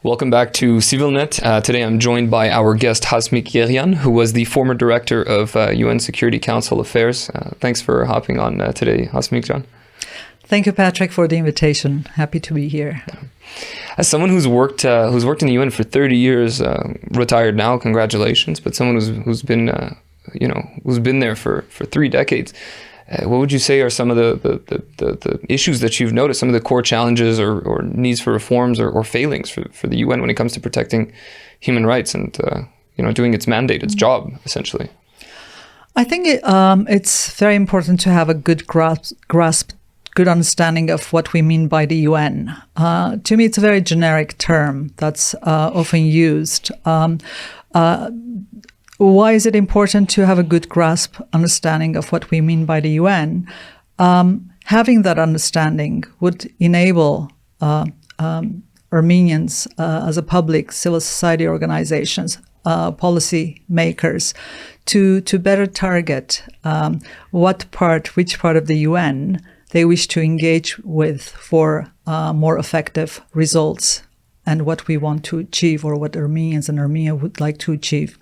Welcome back to ＳիվիլՆեթ. Today I'm joined by our guest Hasmik Egian, who was the former director of UN Security Council Affairs. Thanks for hopping on today, Hasmik Egian. Thank you, Patrick, for the invitation. Happy to be here. As someone who's worked in the UN for 30 years, retired now, congratulations. But someone who's been there for 3 decades. What would you say are some of the issues that you've noticed, some of the core challenges or needs for reforms or failings for the UN when it comes to protecting human rights and doing its mandate, its job, essentially? I think it's very important to have a good grasp, good understanding of what we mean by the UN. To me, it's a very generic term that's often used. Why is it important to have a good grasp, understanding of what we mean by the UN? Having that understanding would enable Armenians as a public civil society organizations, policy makers, to better target which part of the UN they wish to engage with for more effective results and what we want to achieve or what Armenians and Armenia would like to achieve.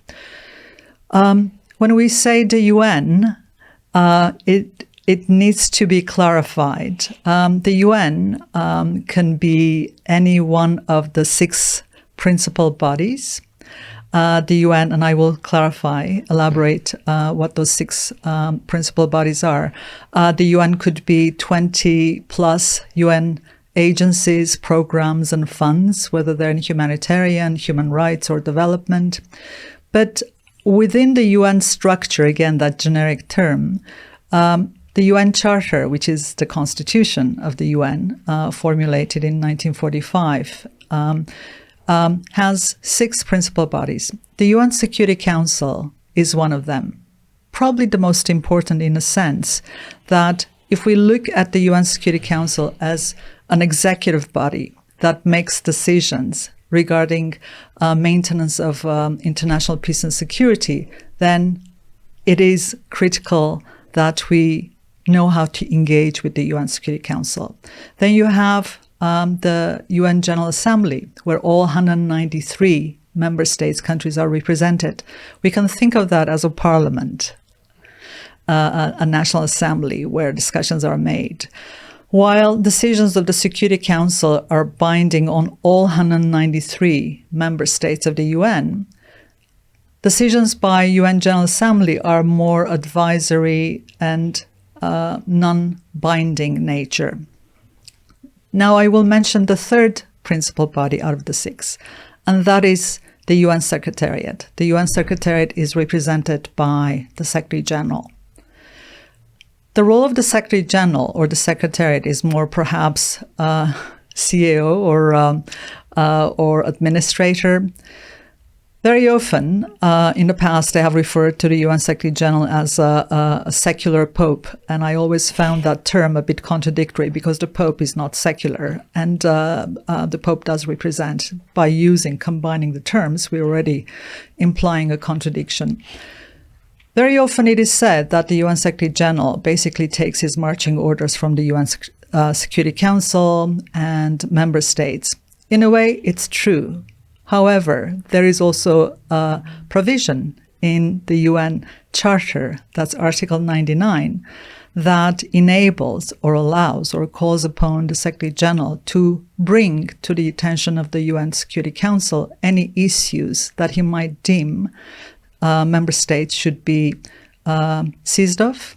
When we say the UN, it needs to be clarified. The UN can be any one of the 6 principal bodies. The UN, and I will elaborate what those 6 principal bodies are. The UN could be 20 plus UN agencies, programs, and funds, whether they're in humanitarian, human rights, or development. But within the UN structure, again, that generic term, the UN Charter, which is the constitution of the UN, formulated in 1945, has 6 principal bodies. The UN Security Council is one of them, probably the most important in a sense that if we look at the UN Security Council as an executive body that makes decisions regarding maintenance of international peace and security, then it is critical that we know how to engage with the UN Security Council. Then you have the UN General Assembly, where all 193 member states, countries are represented. We can think of that as a parliament, a national assembly where discussions are made. While decisions of the Security Council are binding on all 193 member states of the UN, decisions by UN General Assembly are more advisory and non-binding nature. Now I will mention the 3rd principal body out of the 6, and that is the UN Secretariat. The UN Secretariat is represented by the Secretary General. The role of the Secretary General or the Secretariat is more perhaps CAO or administrator. Very often, in the past, they have referred to the UN Secretary General as a secular pope, and I always found that term a bit contradictory because the pope is not secular, and the pope does represent. By combining the terms, we're already implying a contradiction. Very often it is said that the UN Secretary General basically takes his marching orders from the UN Security Council and member states. In a way, it's true. However, there is also a provision in the UN Charter, that's Article 99, that enables or allows or calls upon the Secretary General to bring to the attention of the UN Security Council any issues that he might deem member states should be seized of,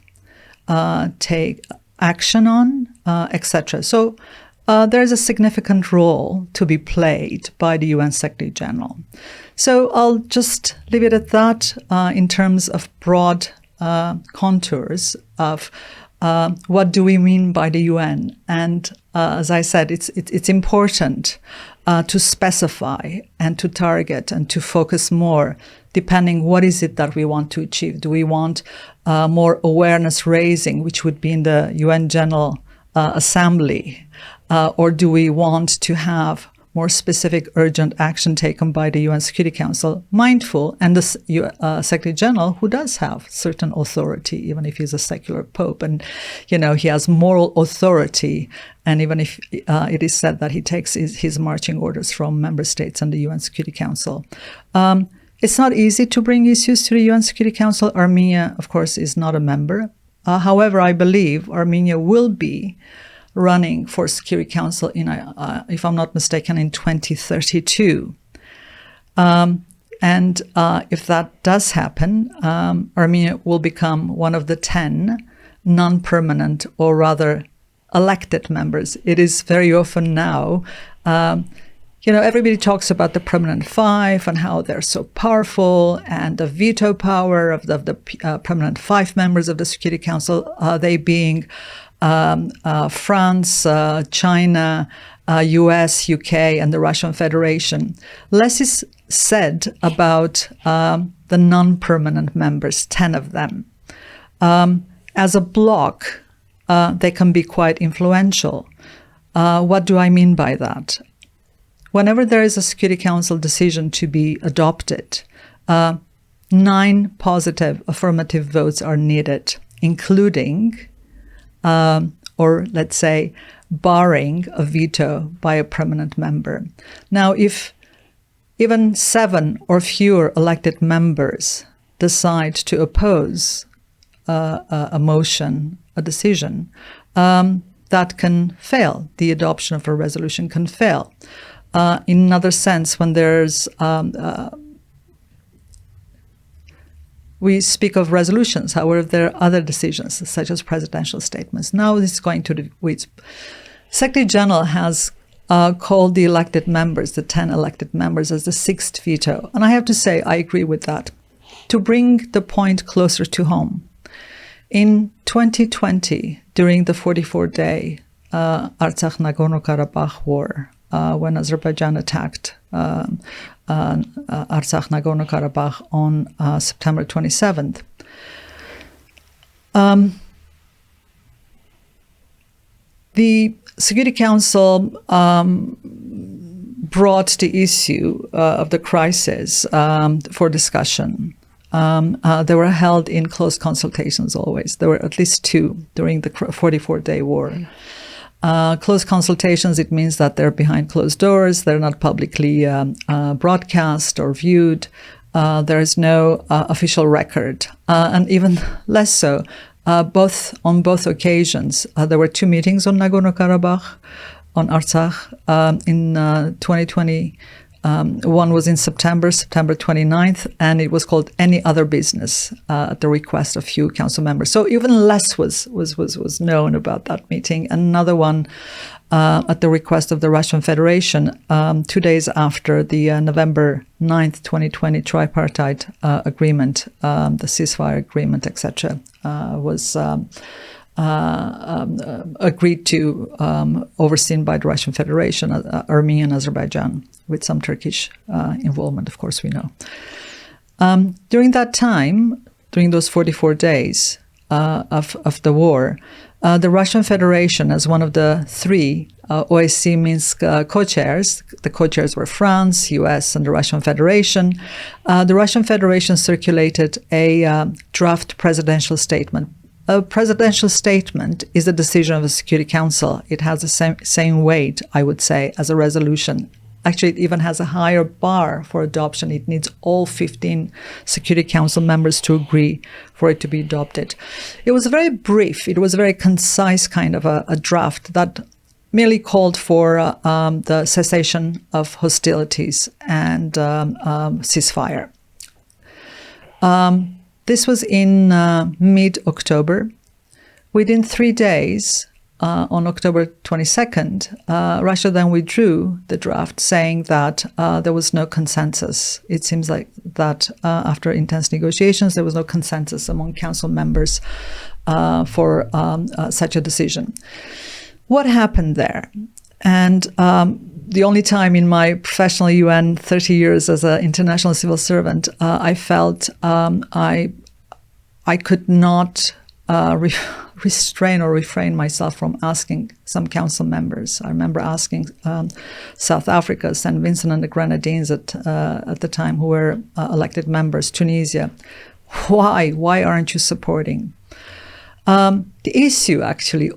take action on, etc. So there is a significant role to be played by the UN Secretary General. So I'll just leave it at that in terms of broad contours of what do we mean by the UN. And as I said, it's important to specify and to target and to focus more depending what is it that we want to achieve. Do we want more awareness raising, which would be in the UN General Assembly, or do we want to have more specific urgent action taken by the UN Security Council, mindful, and the Secretary General, who does have certain authority, even if he's a secular pope, and he has moral authority, and even if it is said that he takes his marching orders from member states and the UN Security Council. It's not easy to bring issues to the UN Security Council. Armenia, of course, is not a member. However, I believe Armenia will be running for Security Council in, if I'm not mistaken, in 2032. And if that does happen, Armenia will become one of the 10 non-permanent, or rather elected members. It is very often now, everybody talks about the permanent 5 and how they're so powerful, and the veto power of the permanent 5 members of the Security Council, they being France, China, US, UK, and the Russian Federation. Less is said about the non-permanent members, 10 of them. As a bloc, they can be quite influential. What do I mean by that? Whenever there is a Security Council decision to be adopted, 9 positive affirmative votes are needed, including or let's say, barring a veto by a permanent member. Now, if even 7 or fewer elected members decide to oppose a motion, a decision, that can fail. The adoption of a resolution can fail. In another sense, when there's we speak of resolutions. However, there are other decisions, such as presidential statements. Now this is going to the weeds. Secretary General has called the elected members, the 10 elected members, as the 6th veto. And I have to say, I agree with that. To bring the point closer to home, in 2020, during the 44-day Artsakh Nagorno-Karabakh war, when Azerbaijan attacked Artsakh Nagorno-Karabakh on September 27th. The Security Council brought the issue of the crisis for discussion. They were held in close consultations always. There were at least 2 during the 44-day war. Close consultations, it means that they're behind closed doors, they're not publicly broadcast or viewed, there is no official record, and even less so, on both occasions. There were 2 meetings on Nagorno-Karabakh, on Artsakh in 2020. One was in September 29th, and it was called Any Other Business at the request of few council members. So even less was known about that meeting. Another one at the request of the Russian Federation, 2 days after the November 9th, 2020 tripartite agreement, the ceasefire agreement, etc., was agreed to, overseen by the Russian Federation, Armenia and Azerbaijan, with some Turkish involvement, of course, we know. During that time, during those 44 days of the war, the Russian Federation, as one of the 3 OSCE Minsk co-chairs, the co-chairs were France, US, and the Russian Federation. The Russian Federation circulated a draft presidential statement. A presidential statement is a decision of the Security Council. It has the same weight, I would say, as a resolution. Actually, it even has a higher bar for adoption. It needs all 15 Security Council members to agree for it to be adopted. It was very brief. It was a very concise kind of a draft that merely called for the cessation of hostilities and ceasefire. This was in mid-October. Within 3 days, on October 22nd, Russia then withdrew the draft, saying that there was no consensus. It seems like that after intense negotiations, there was no consensus among council members for such a decision. What happened there? And the only time in my professional UN 30 years as an international civil servant, I felt I could not refrain myself from asking some council members. I remember asking South Africa, St. Vincent and the Grenadines at the time, who were elected members, Tunisia, why aren't you supporting? The issue, actually,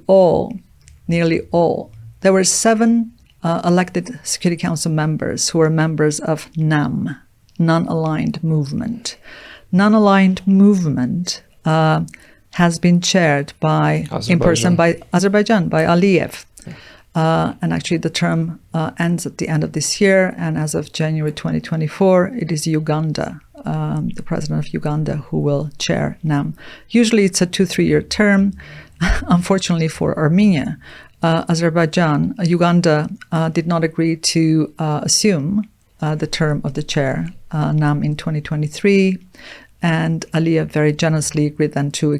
nearly all, there were 7 elected Security Council members who were members of NAM, Non-Aligned Movement. Non-Aligned Movement has been chaired in person by Azerbaijan, by Elliott. And actually the term ends at the end of this year, and as of January 2024, it is Uganda, the president of Uganda, who will chair NAM. Usually it's a 2-3-year term. Unfortunately for Armenia, Uganda did not agree to assume the term of the chair, NAM, in 2023, and Elliott very generously agreed then to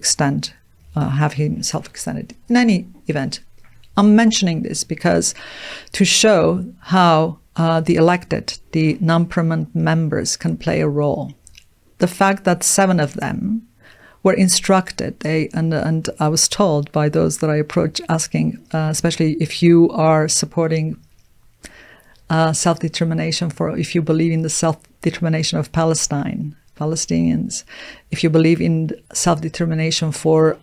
have himself extended. In any event, I'm mentioning this because to show how the non-permanent members can play a role. The fact that 7 of them were instructed, and I was told by those that I approached asking, especially if you are supporting self-determination, if you believe in the self-determination of Palestinians, if you believe in self-determination for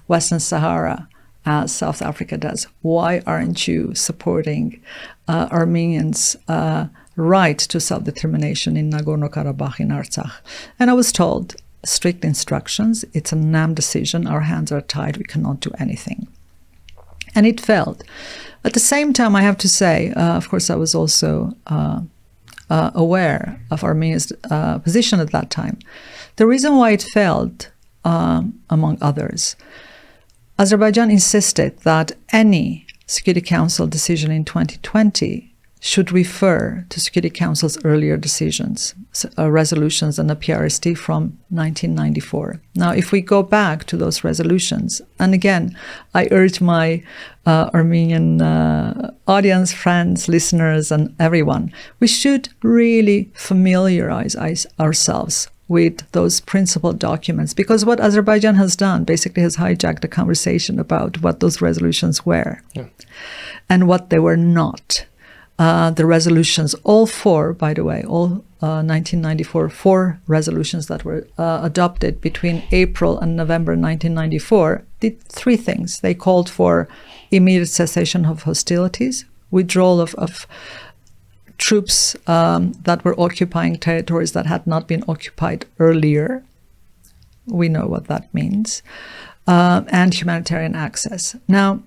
Western Sahara, as South Africa does, why aren't you supporting Armenians' right to self-determination in Nagorno-Karabakh, in Artsakh? And I was told, strict instructions, it's a NAM decision, our hands are tied, we cannot do anything. And it failed. At the same time, I have to say, of course, I was also aware of Armenia's position at that time. The reason why it failed, among others, Azerbaijan insisted that any Security Council decision in 2020 should refer to Security Council's earlier decisions, resolutions and a PRST from 1994. Now, if we go back to those resolutions, and again, I urge my Armenian audience, friends, listeners, and everyone, we should really familiarize ourselves with those principal documents, because what Azerbaijan has done basically has hijacked the conversation about what those resolutions were and what they were not. The resolutions, all 4, by the way, all 1994, 4 resolutions that were adopted between April and November 1994, did 3 things. They called for immediate cessation of hostilities, withdrawal of troops that were occupying territories that had not been occupied earlier. We know what that means. And humanitarian access. Now,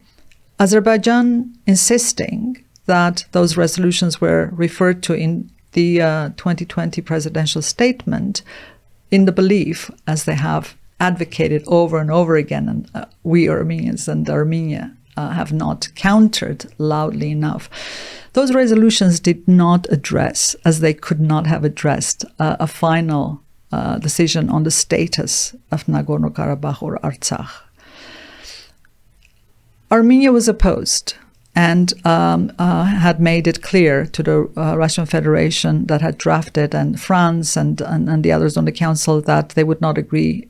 Azerbaijan insisting that those resolutions were referred to in the 2020 presidential statement, in the belief, as they have advocated over and over again, and we Armenians and Armenia have not countered loudly enough. Those resolutions did not address, as they could not have addressed, a final decision on the status of Nagorno-Karabakh or Artsakh. Armenia was opposed and had made it clear to the Russian Federation that had drafted, and France and the others on the council, that they would not agree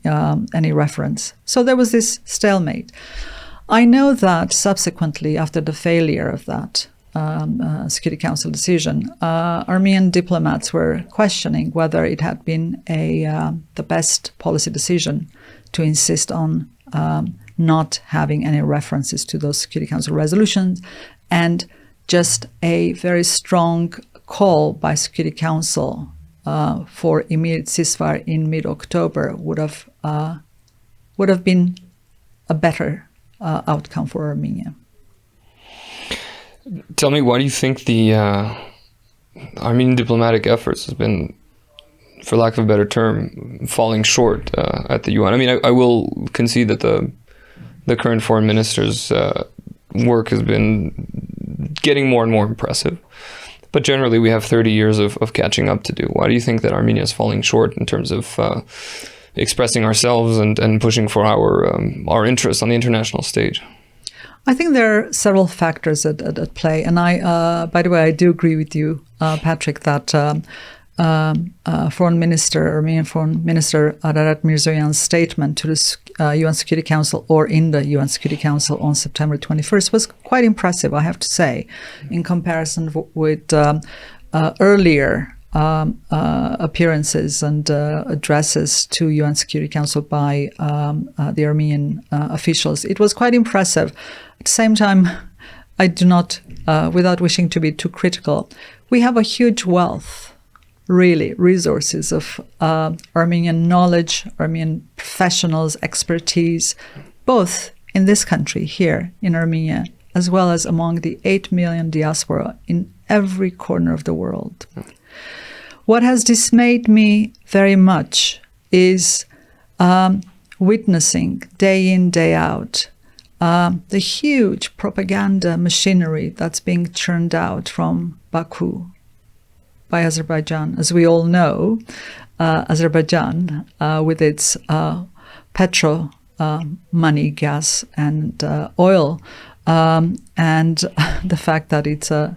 any reference. So there was this stalemate. I know that subsequently, after the failure of that Security Council decision, Armenian diplomats were questioning whether it had been the best policy decision to insist on not having any references to those Security Council resolutions, and just a very strong call by Security Council for immediate ceasefire in mid-October would have been a better outcome for Armenia. Tell me, why do you think the Armenian diplomatic efforts has been, for lack of a better term, falling short at the UN? I mean, I will concede that the current foreign minister's work has been getting more and more impressive. But generally, we have 30 years of catching up to do. Why do you think that Armenia is falling short in terms of expressing ourselves and pushing for our interests on the international stage? I think there are several factors at play. And by the way, I do agree with you, Patrick, that Armenian Foreign Minister Ararat Mirzoyan's statement to the UN Security Council, or in the UN Security Council on September 21st, was quite impressive, I have to say, in comparison with earlier appearances and addresses to UN Security Council by the Armenian officials. It was quite impressive. At the same time, I do not, without wishing to be too critical, we have a huge wealth, really, resources of Armenian knowledge, Armenian professionals, expertise, both in this country, here in Armenia, as well as among the 8 million diaspora in every corner of the world. What has dismayed me very much is witnessing day in, day out, the huge propaganda machinery that's being churned out from Baku by Azerbaijan. As we all know, Azerbaijan, with its petro money, gas, and oil, and the fact that it's a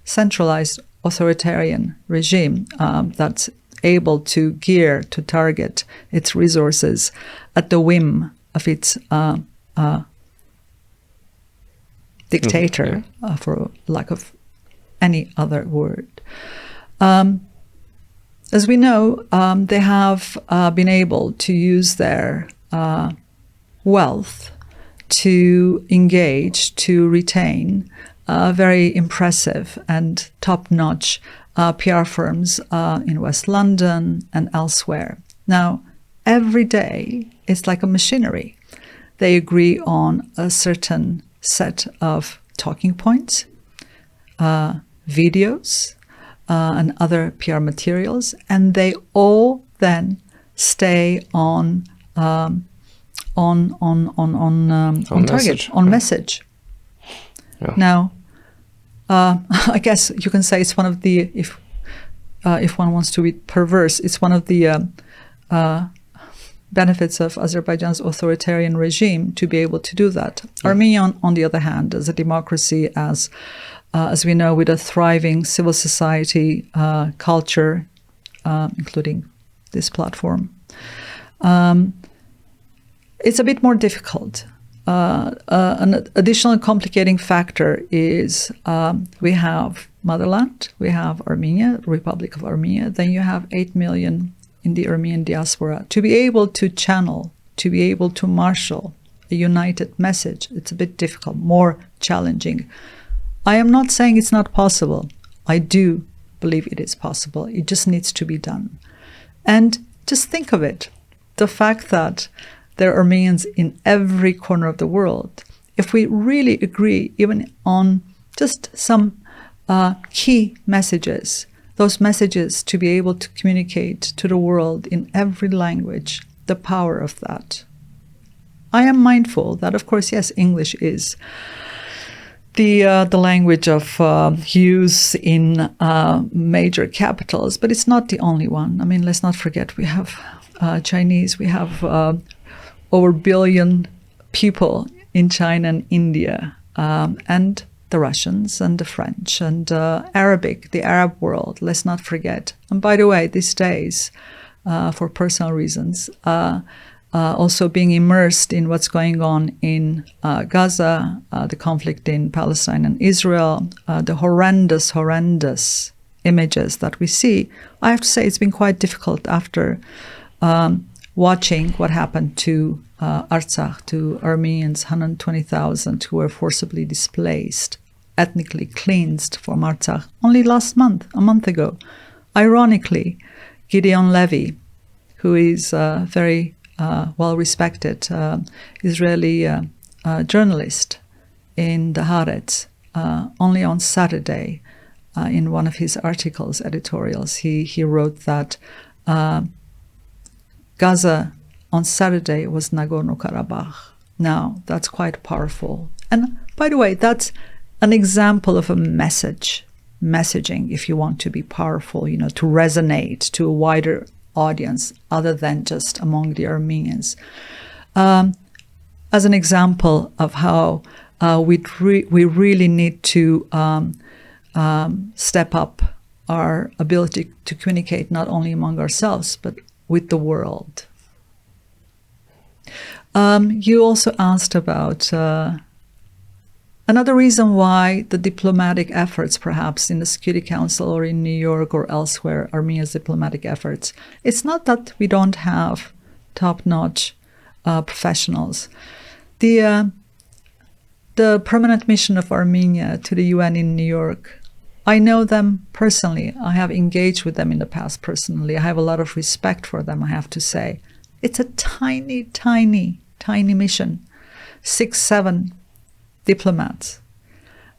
centralized authoritarian regime that's able to gear, to target its resources at the whim of its dictator, for lack of any other word. As we know, they have been able to use their wealth to engage, to retain very impressive and top-notch PR firms in West London and elsewhere. Now, every day, it's like a machinery. They agree on a certain set of talking points, videos, and other PR materials, and they all then stay on target, on message. Yeah. Now, I guess you can say it's one of the, if one wants to be perverse, it's one of the benefits of Azerbaijan's authoritarian regime to be able to do that. Yeah. Armenia, on the other hand, as a democracy, as we know, with a thriving civil society culture, including this platform, it's a bit more difficult. An additional complicating factor is we have motherland, we have Armenia, Republic of Armenia, then you have 8 million in the Armenian diaspora. To be able to channel, to be able to marshal a united message, it's a bit difficult, more challenging. I am not saying it's not possible. I do believe it is possible. It just needs to be done. And just think of it, the fact that there are Armenians in every corner of the world. If we really agree even on just some key messages, those messages to be able to communicate to the world in every language, the power of that. I am mindful that, of course, yes, English is the language of use in major capitals, but it's not the only one. I mean, let's not forget we have Chinese, we have over 1 billion people in China and India, and the Russians and the French and Arabic, the Arab world, let's not forget. And by the way, these days, for personal reasons, also being immersed in what's going on in Gaza, the conflict in Palestine and Israel, the horrendous images that we see, I have to say it's been quite difficult after watching what happened to Artsakh, to Armenians, 120,000 who were forcibly displaced, ethnically cleansed from Artsakh only last month, a month ago. Ironically, Gideon Levy, who is a very well-respected Israeli journalist in the Haaretz, only on Saturday, in one of his articles, editorials, he wrote that Gaza on Saturday was Nagorno-Karabakh. Now, that's quite powerful. And by the way, that's an example of a messaging, if you want to be powerful, to resonate to a wider audience other than just among the Armenians. As an example of how we really need to step up our ability to communicate not only among ourselves, but with the world. You also asked about another reason why the diplomatic efforts, perhaps in the Security Council or in New York or elsewhere, Armenia's diplomatic efforts. It's not that we don't have top-notch professionals. The permanent mission of Armenia to the UN in New York, I know them personally. I have engaged with them in the past personally. I have a lot of respect for them, I have to say. It's a tiny, tiny, tiny mission. 6-7 diplomats.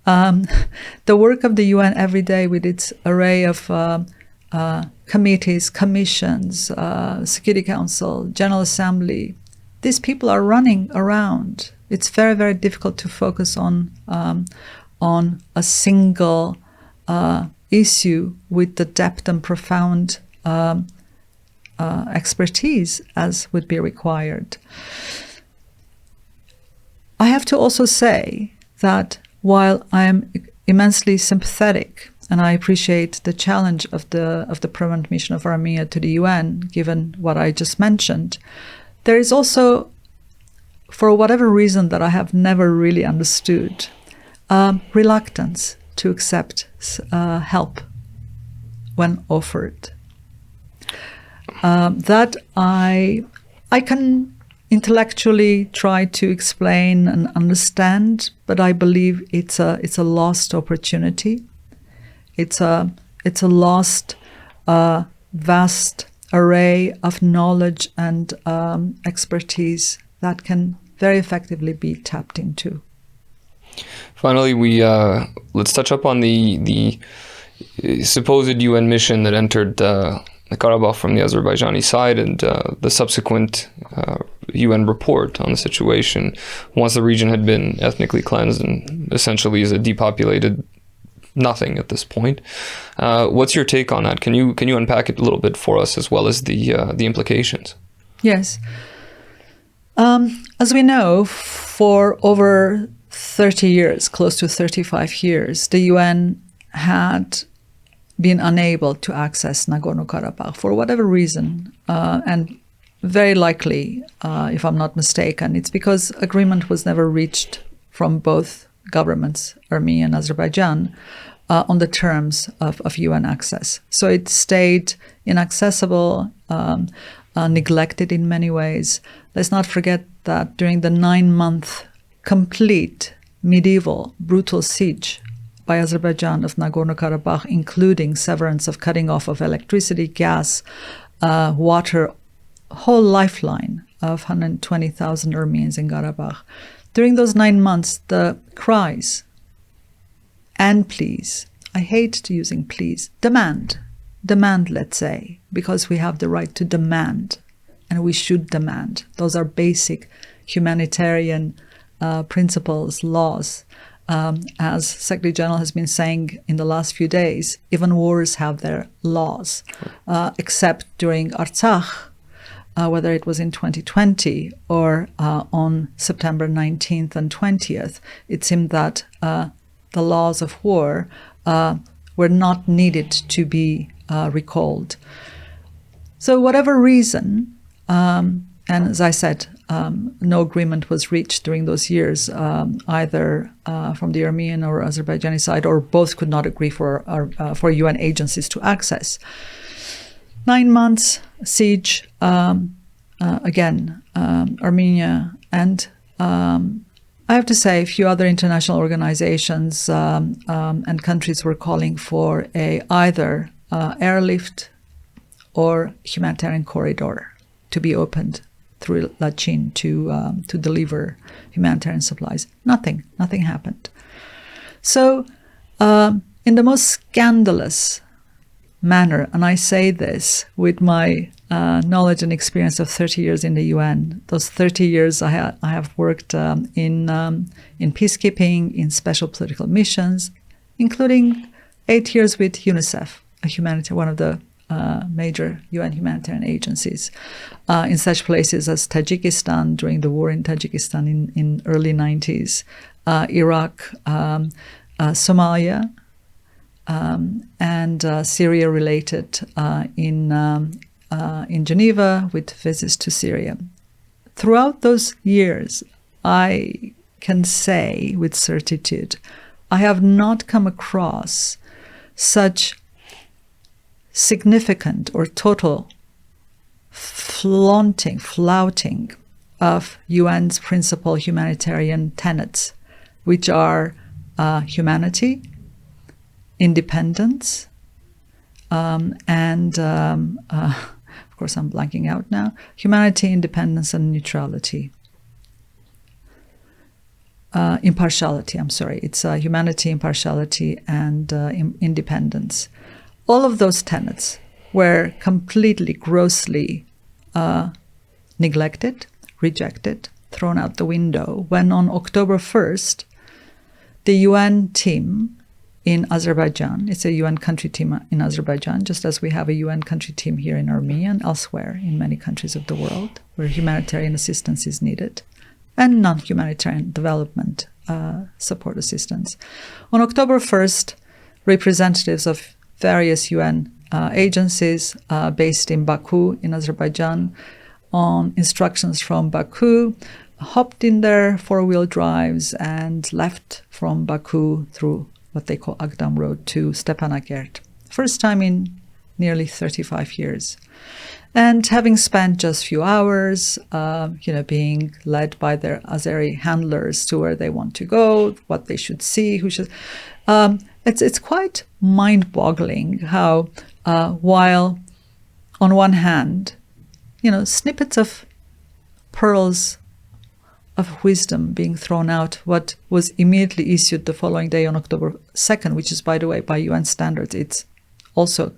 The work of the UN every day with its array of committees, commissions, Security Council, General Assembly, these people are running around. It's very, very difficult to focus on a single issue with the depth and profound expertise as would be required. I have to also say that while I am immensely sympathetic and I appreciate the challenge of the permanent mission of Armenia to the UN, given what I just mentioned, there is also, for whatever reason that I have never really understood, reluctance to accept help when offered. That I can intellectually try to explain and understand, but I believe it's a lost opportunity. It's a lost vast array of knowledge and expertise that can very effectively be tapped into. Finally, let's touch up on the supposed UN mission that entered the Karabakh from the Azerbaijani side and the subsequent UN report on the situation once the region had been ethnically cleansed and essentially is a depopulated nothing at this point. What's your take on that? Can you unpack it a little bit for us as well as the implications? Yes. As we know, for over 30 years, close to 35 years, the UN had been unable to access Nagorno-Karabakh for whatever reason, and very likely, if I'm not mistaken, it's because agreement was never reached from both governments, Armenia and Azerbaijan, on the terms of UN access. So it stayed inaccessible, neglected in many ways. Let's not forget that during the 9-month complete medieval brutal siege by Azerbaijan of Nagorno-Karabakh, including severance of cutting off of electricity, gas, water, whole lifeline of 120,000 Armenians in Karabakh. During those 9 months, the cries and pleas, I hate using pleas, demand, let's say, because we have the right to demand, and we should demand. Those are basic humanitarian principles, laws. As Secretary General has been saying in the last few days, even wars have their laws, except during Artsakh, whether it was in 2020 or on September 19th and 20th, it seemed that the laws of war were not needed to be recalled. So whatever reason, and as I said, no agreement was reached during those years, either from the Armenian or Azerbaijani side, or both could not agree for UN agencies to access. 9 months siege, again, Armenia, and I have to say a few other international organizations and countries were calling for either airlift or humanitarian corridor to be opened through Lachin to deliver humanitarian supplies. Nothing happened. So in the most scandalous manner, and I say this with my knowledge and experience of 30 years in the UN, those 30 years I have worked in peacekeeping, in special political missions, including 8 years with UNICEF, one of the major UN humanitarian agencies, in such places as Tajikistan during the war in Tajikistan in early 90s, Iraq, Somalia, and Syria related in Geneva with visits to Syria. Throughout those years, I can say with certitude, I have not come across such significant or total flouting of UN's principal humanitarian tenets, which are humanity, independence, and of course I'm blanking out now, humanity, independence, and neutrality. Impartiality, I'm sorry. It's humanity, impartiality, and independence. All of those tenets were completely, grossly neglected, rejected, thrown out the window when on October 1st, the UN team in Azerbaijan, it's a UN country team in Azerbaijan, just as we have a UN country team here in Armenia and elsewhere in many countries of the world where humanitarian assistance is needed, and non-humanitarian development support assistance. On October 1st, representatives of various UN agencies based in Baku, in Azerbaijan, on instructions from Baku, hopped in their four-wheel drives and left from Baku through what they call Agdam Road to Stepanakert. First time in nearly 35 years. And having spent just a few hours, being led by their Azeri handlers to where they want to go, what they should see, who should... It's quite mind-boggling how, while on one hand, snippets of pearls of wisdom being thrown out, what was immediately issued the following day on October 2nd, which is, by the way, by UN standards, it's also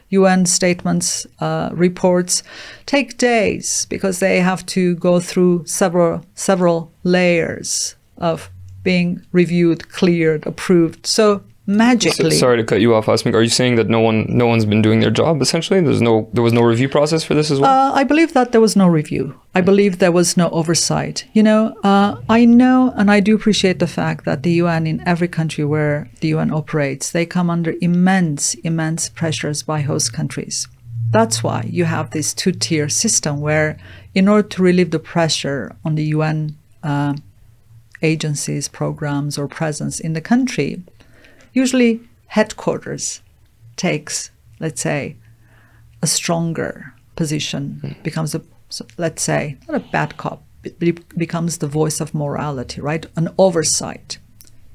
UN statements, reports take days because they have to go through several layers of being reviewed, cleared, approved. So magically... Sorry to cut you off, Hasmik. Are you saying that no one's been doing their job, essentially? There was no review process for this as well? I believe that there was no review. I believe there was no oversight. I know and I do appreciate the fact that the UN, in every country where the UN operates, they come under immense pressures by host countries. That's why you have this two-tier system where, in order to relieve the pressure on the UN agencies, programs, or presence in the country, usually headquarters takes, let's say, a stronger position, becomes let's say, not a bad cop, it becomes the voice of morality, right? An oversight.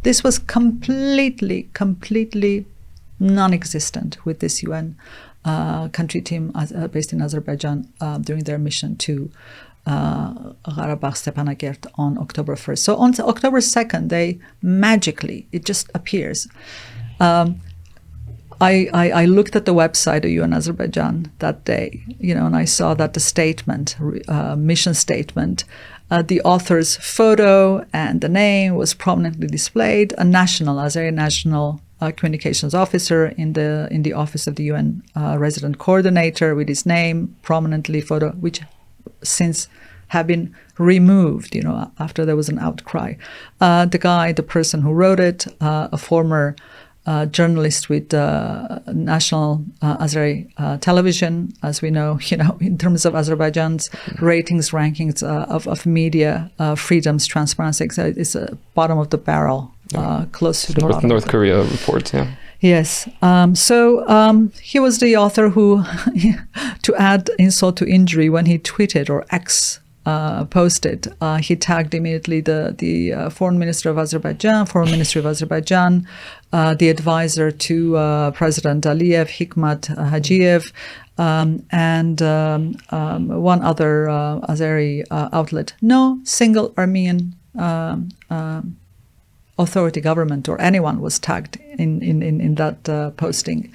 This was completely non-existent with this UN country team based in Azerbaijan during their mission to Karabakh Stepanakert on October 1st. So on October 2nd, they magically, it just appears. I looked at the website of UN Azerbaijan that day, and I saw that the statement, mission statement, the author's photo and the name was prominently displayed. A Azeri national communications officer in the office of the UN resident coordinator with his name prominently photo, which since have been removed, after there was an outcry. The person who wrote it, a former journalist with national Azeri television, as we know, in terms of Azerbaijan's ratings, rankings of media, freedoms, transparency, it's a bottom of the barrel, close to the bottom. North Korea reports, yeah. Yes. So he was the author who, to add insult to injury, when he tweeted or posted, he tagged immediately the foreign minister of Azerbaijan, foreign ministry of Azerbaijan, the advisor to President Aliyev, Hikmat Hajiev, and one other Azeri outlet. No single Armenian authority, government, or anyone was tagged in that posting.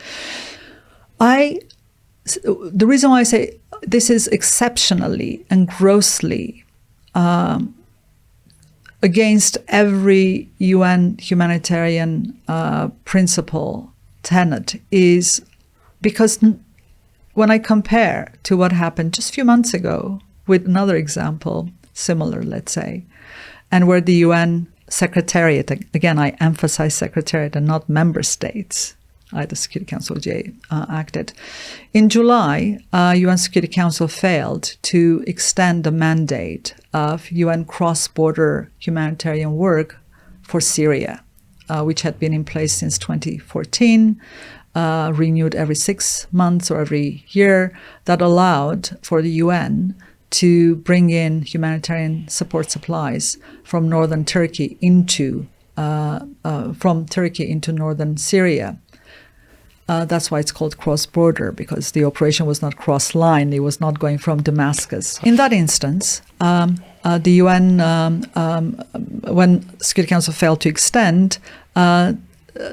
The reason why I say this is exceptionally and grossly against every UN humanitarian principle, tenet, is because when I compare to what happened just a few months ago with another example, similar, let's say, and where the UN Secretariat, again, I emphasize Secretariat and not member states, the Security Council acted. In July, UN Security Council failed to extend the mandate of UN cross-border humanitarian work for Syria, which had been in place since 2014, renewed every 6 months or every year, that allowed for the UN to bring in humanitarian support supplies from northern Turkey into northern Syria. That's why it's called cross-border, because the operation was not cross-line. It was not going from Damascus. In that instance, the UN, when Security Council failed to extend,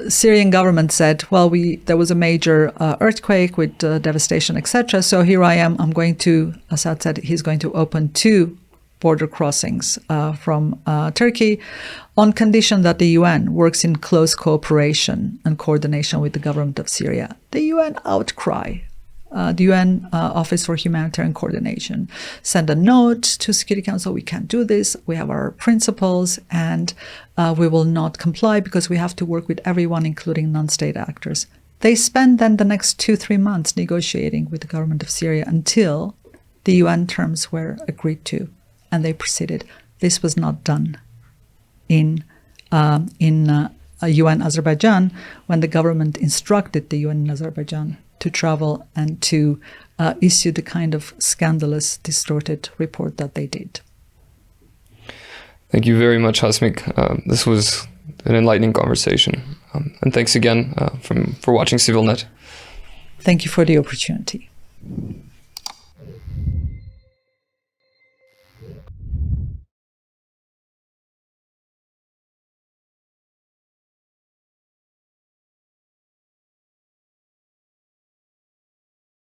Syrian government said, well, there was a major earthquake with devastation, etc. So here I am. I'm going to, Assad said, he's going to open 2 border crossings from Turkey on condition that the UN works in close cooperation and coordination with the government of Syria. The UN outcry. The UN Office for Humanitarian Coordination sent a note to Security Council, we can't do this, we have our principles, and we will not comply because we have to work with everyone, including non-state actors. They spent then the next 2-3 months negotiating with the government of Syria until the UN terms were agreed to, and they proceeded. This was not done in UN Azerbaijan, when the government instructed the UN in Azerbaijan to travel and to issue the kind of scandalous, distorted report that they did. Thank you very much, Hasmik. This was an enlightening conversation. And thanks again for watching CivilNet. Thank you for the opportunity.